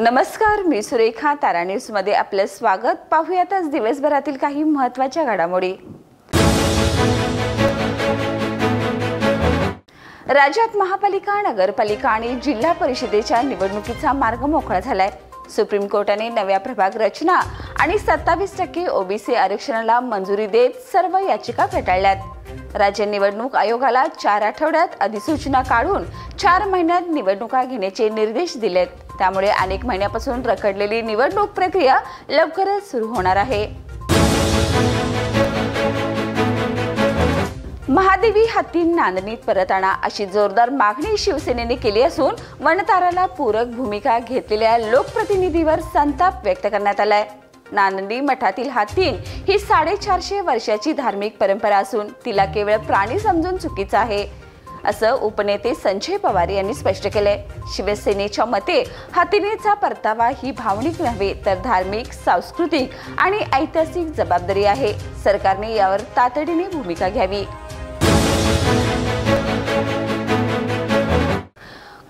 नमस्कार, मी सुरेखा. तारा न्यूज मध्ये आपले स्वागत. पाहूयात आज दिवसभरातील काही महत्त्वाच्या घडामोडी. राज्यात महापालिका, नगरपालिका आणि जिल्हा परिषदेच्या निवडणुकीचा मार्ग मोकळा झालाय. सुप्रीम कोर्टाने नव्या प्रभाग रचना आणि 27% ओबीसी आरक्षणाला मंजुरी देत सर्व याचिका फेटाळल्यात. राज्य निवडणूक आयोगाला 4 आठवड्यात अधिसूचना काढून 4 महिन्यात निवडणुका घेण्याचे निर्देश दिलेत. त्यामुळे अनेक महिन्यापासून रखडलेली निवडणूक प्रक्रिया लवकरच सुरू होणार आहे. महादेवी हत्ती नांदणीत परत आणा अशी जोरदार मागणी शिवसेनेने केली असून वनताराला पूरक भूमिका घेतलेल्या लोकप्रतिनिधीवर संताप व्यक्त करण्यात आलाय. नांदणी मठातील हत्तीन ही 450 वर्षाची धार्मिक परंपरा असून तिला केवळ प्राणी समजून चुकीचं आहे, असं उपनेते संजय पवार यांनी स्पष्ट केलंय. शिवसेनेच्या मते हत्तीनेचा परतावा ही भावनिक नव्हे तर धार्मिक, सांस्कृतिक आणि ऐतिहासिक जबाबदारी आहे. सरकारने यावर तातडीने भूमिका घ्यावी.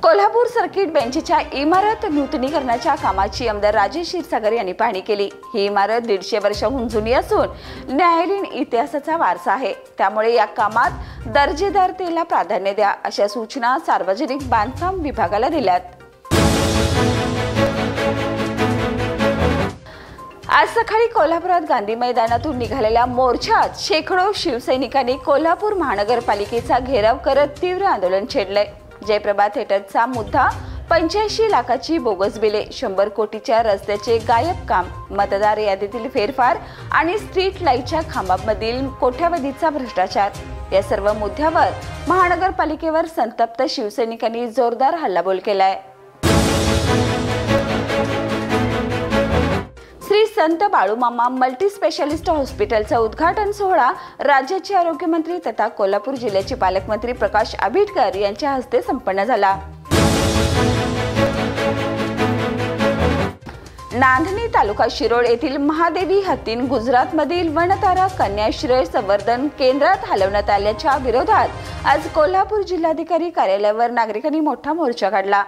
कोल्हापूर सर्किट बेंचच्या इमारत नूतनीकरणाच्या कामाची आमदार राजेश क्षीरसागर यांनी पाहणी केली. ही इमारत 150 वर्षांहून जुनी असून न्यायालयीन इतिहासाचा वारसा आहे. त्यामुळे या कामात दर्जेदारतेला प्राधान्य द्या अशा सूचना सार्वजनिक बांधकाम विभागाला दिल्यात. आज सकाळी कोल्हापुरात गांधी मैदानातून निघालेल्या मोर्चात शेकडो शिवसैनिकांनी कोल्हापूर महानगरपालिकेचा घेराव करत तीव्र आंदोलन छेडलंय. जयप्रभा थिएटरचा मुद्दा, 85 लाखाची बोगस बिले, 100 कोटीच्या रस्त्याचे गायब काम, मतदार यादीतील फेरफार आणि स्ट्रीट लाईटच्या खांबांमधील कोट्यावधीचा भ्रष्टाचार या सर्व मुद्द्यावर महानगरपालिकेवर संतप्त शिवसैनिकांनी जोरदार हल्लाबोल केलाय. श्री संत बाळूमामा मल्टी स्पेशालिस्ट हॉस्पिटलचा उद्घाटन सोहळा राज्याचे आरोग्यमंत्री तथा कोल्हापूर जिल्ह्याचे पालकमंत्री प्रकाश आंबेडकर यांच्या हस्ते संपन्न झाला. नांदणी तालुका शिरोळ येथील महादेवी हत्तीन गुजरातमधील वनतारा कन्याश्रय संवर्धन केंद्रात हलवण्यात आल्याच्या विरोधात आज कोल्हापूर जिल्हाधिकारी कार्यालयावर नागरिकांनी मोठा मोर्चा काढला.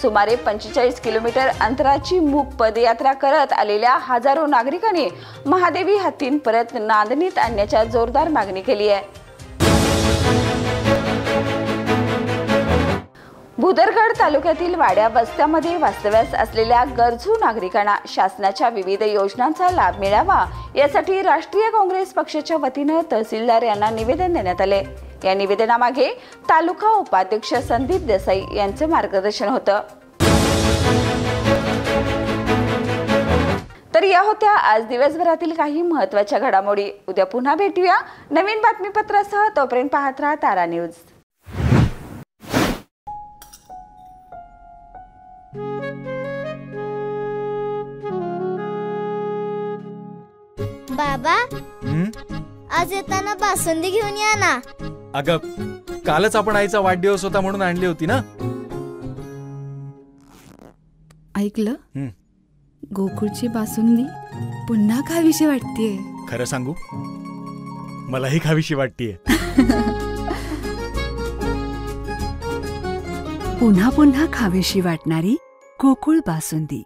सुमारे 45 किलोमीटर अंतराची मूक पदयात्रा करत आलेल्या हजारो नागरिकांनी महादेवी हत्तीन परत नांदणीत आणण्याच्या जोरदार मागणी केली आहे. भुदरगड तालुक्यातील वाड्या वस्त्यामध्ये वास्तव्यास असलेल्या गरजू नागरिकांना शासनाच्या विविध योजनांचा लाभ मिळावा यासाठी राष्ट्रीय काँग्रेस पक्षाच्या वतीने तहसीलदार यांना निवेदन देण्यात आले. या निवेदनामागे तालुका उपाध्यक्ष संदीप देसाई यांचे मार्गदर्शन होतं. तर या होत्या आज दिवसभरातील काही महत्त्वाच्या घडामोडी. उद्या पुन्हा भेटूया नवीन बातमीपत्रासह. तोपर्यंत पाहत राहा तारा न्यूज. बाबा, आज येताना बासुंदी घेऊन या ना. अगं, कालच आपण आईचा वाढदिवस होता म्हणून आणली होती ना. ऐकलं, गोकुळची बासुंदी पुन्हा खावीशी वाटतेय. खरं सांगू, मलाही खावीशी वाटतेय. पुन्हा पुन्हा खावीशी वाटणारी गोकुळ बासुंदी.